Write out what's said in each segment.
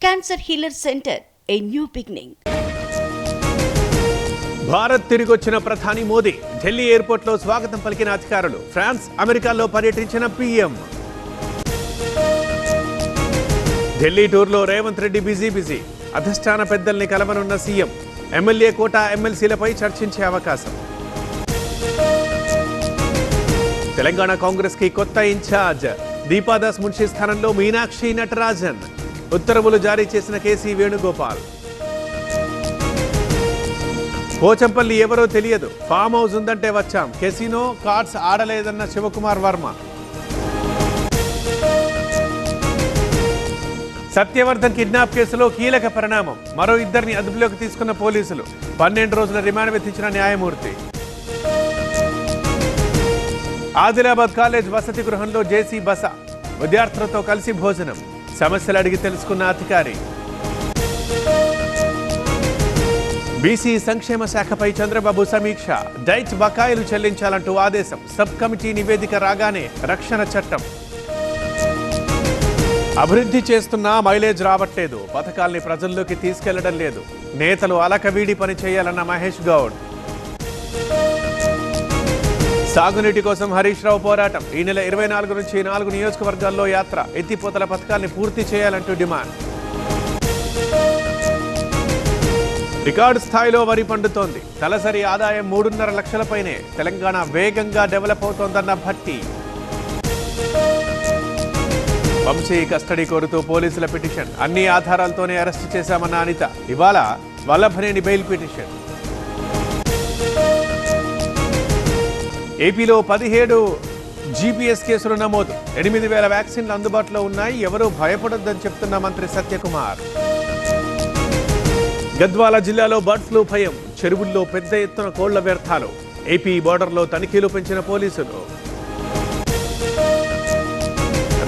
Cancer healer centre, a new beginning. Bharat తిరిగొచ్చిన ప్రధాని మోదీ ఢిల్లీ ఎయిర్పోర్ట్లో స్వాగతం పలికిన అధికారులు. ఫ్రాన్స్, అమెరికాలో పర్యటించిన పీఎం. ఢిల్లీ టూర్లో రేవంత్ రెడ్డి బిజీ. అధిష్టాన పెద్దల్ని కలవనున్న సీఎం. ఎమ్మెల్యే కోటా, ఎమ్మెల్సీలపై చర్చించే అవకాశం. తెలంగాణ కాంగ్రెస్ కి కొత్త ఇన్ఛార్జ్. దీపాదాస్ మున్షి స్థానంలో మీనాక్షి నటరాజన్. ఉత్తర్వులు జారీ చేసిన కేసీ వేణుగోపాల్. పోచంపల్లి ఎవరో తెలియదు, ఫామ్ హౌస్ ఉందంటే వచ్చాం. కెసినో, కార్డ్స్ ఆడలేదన్న శివకుమార్ వర్మ. సత్యవర్ధన్ కిడ్నాప్ కేసులో కీలక పరిణామం. మరో ఇద్దరిని అదుపులోకి తీసుకున్న పోలీసులు. 12 రోజుల రిమాండ్ విధించిన న్యాయమూర్తి. ఆదిలాబాద్ కాలేజ్ వసతి గృహంలో జేసీ బస. విద్యార్థులతో కలిసి భోజనం. సమస్యలు అడిగి తెలుసుకున్న అధికారి. బీసీ సంక్షేమ శాఖపై చంద్రబాబు సమీక్ష. డైట్ బకాయిలు చెల్లించాలంటూ ఆదేశం. సబ్ కమిటీ నివేదిక రాగానే రక్షణ చట్టం. అభివృద్ధి చేస్తున్నా మైలేజ్ రావట్లేదు. పథకాల్ని ప్రజల్లోకి తీసుకెళ్లడం లేదు. నేతలు అలకవీడి పని చేయాలన్న మహేష్ గౌడ్. సాగునీటి కోసం హరీష్ రావు పోరాటం. ఈ నెల 24 నుంచి 4 నియోజకవర్గాల్లో యాత్ర. ఎత్తిపోతల పథకాల్ని పూర్తి చేయాలంటూ డిమాండ్. రికార్డు స్థాయిలో వరి పండుతోంది. తలసరి ఆదాయం 3.5 లక్షలపైనే. తెలంగాణ వేగంగా డెవలప్ అవుతోందన్న భట్టి. వంశీ కస్టడీ కోరుతూ పోలీసుల పిటిషన్. అన్ని ఆధారాలతోనే అరెస్టు చేశామన్న అనిత. ఇవాళ వల్లభనేని బెయిల్ పిటిషన్. ఏపీలో 17 జీపీఎస్ కేసులు నమోదు. 8,000 వ్యాక్సిన్లు అందుబాటులో ఉన్నాయి. ఎవరూ భయపడొద్దని చెప్తున్న మంత్రి సత్యకుమార్. గద్వాల జిల్లాలో బర్డ్ ఫ్లూ భయం. చెరువుల్లో పెద్ద ఎత్తున కోళ్ల వ్యర్థాలు. ఏపీ బోర్డర్లో తనిఖీలు పెంచిన పోలీసులు.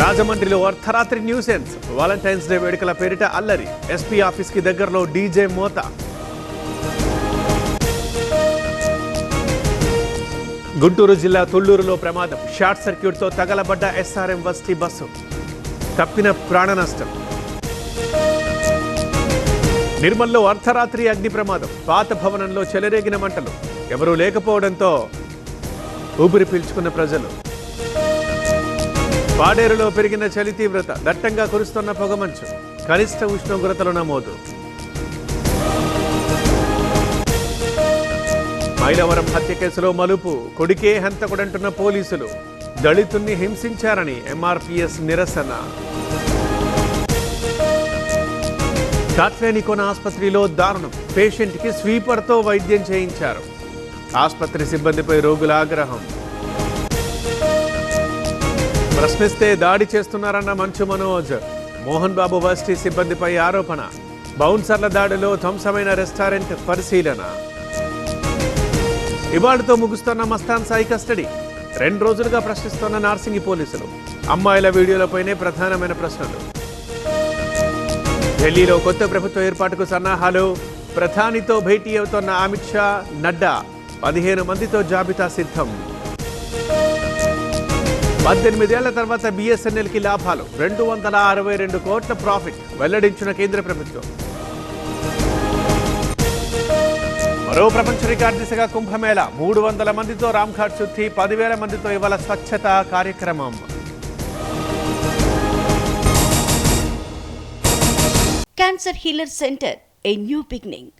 రాజమండ్రిలో అర్ధరాత్రి న్యూసెన్స్. వాలంటైన్స్ డే వేడుకల పేరిట అల్లరి. ఎస్పీ ఆఫీస్ కి దగ్గరలో డీజే మోత. గుంటూరు జిల్లా తుళ్లూరులో ప్రమాదం. షార్ట్ సర్క్యూట్తో తగలబడ్డ ఎస్ఆర్ఎం వర్సిటీ బస్సు. తప్పిన ప్రాణ నష్టం. నిర్మల్లో అర్ధరాత్రి అగ్ని ప్రమాదం. పాత భవనంలో చెలరేగిన మంటలు. ఎవరూ లేకపోవడంతో ఊపిరి పీల్చుకున్న ప్రజలు. పాడేరులో పెరిగిన చలి తీవ్రత. దట్టంగా కురుస్తున్న పొగమంచు. కనిష్ట ఉష్ణోగ్రతలు నమోదు. మైలవరం హత్య కేసులో మలుపు. కొడుకే హంతకుడంటున్న పోలీసులు. దళితుల్ని హింసించారని ఎంఆర్పీఎస్ నిరసన. కాట్రేనికోన ఆసుపత్రిలో దారుణం. పేషెంట్కి స్వీపర్తో వైద్యం చేయించారు. ఆసుపత్రి సిబ్బందిపై రోగుల ఆగ్రహం. ప్రశ్నిస్తే దాడి చేస్తున్నారన్న మంచు మనోజ్. మోహన్ బాబు వర్సిటీ సిబ్బందిపై ఆరోపణ. బౌన్సర్ల దాడిలో ధ్వంసమైన రెస్టారెంట్ పరిశీలన. ఇవాళతో ముగుస్తున్న మస్తాన్ సాయి కస్టడీ. 2 రోజులుగా ప్రశ్నిస్తున్న నార్సింగి పోలీసులు. అమ్మాయిల వీడియోలపైనే ప్రధానమైన ప్రశ్నలు. ఢిల్లీలో కొత్త ప్రభుత్వ ఏర్పాటుకు సన్నాహాలు. ప్రధానితో భేటీ అవుతున్న అమిత్ షా, నడ్డా. 15 మందితో జాబితా సిద్ధం. 18 ఏళ్ల తర్వాత బీఎస్ఎన్ఎల్కి లాభాలు. 262 కోట్ల ప్రాఫిట్ వెల్లడించిన కేంద్ర ప్రభుత్వం. మరో ప్రపంచ రికార్డు దిశగా కుంభమేళా. 300 మందితో రామ్ఘాట్ శుద్ధి. 10,000 మందితో ఇవాళ స్వచ్ఛత కార్యక్రమం. Cancer healer centre, a new beginning.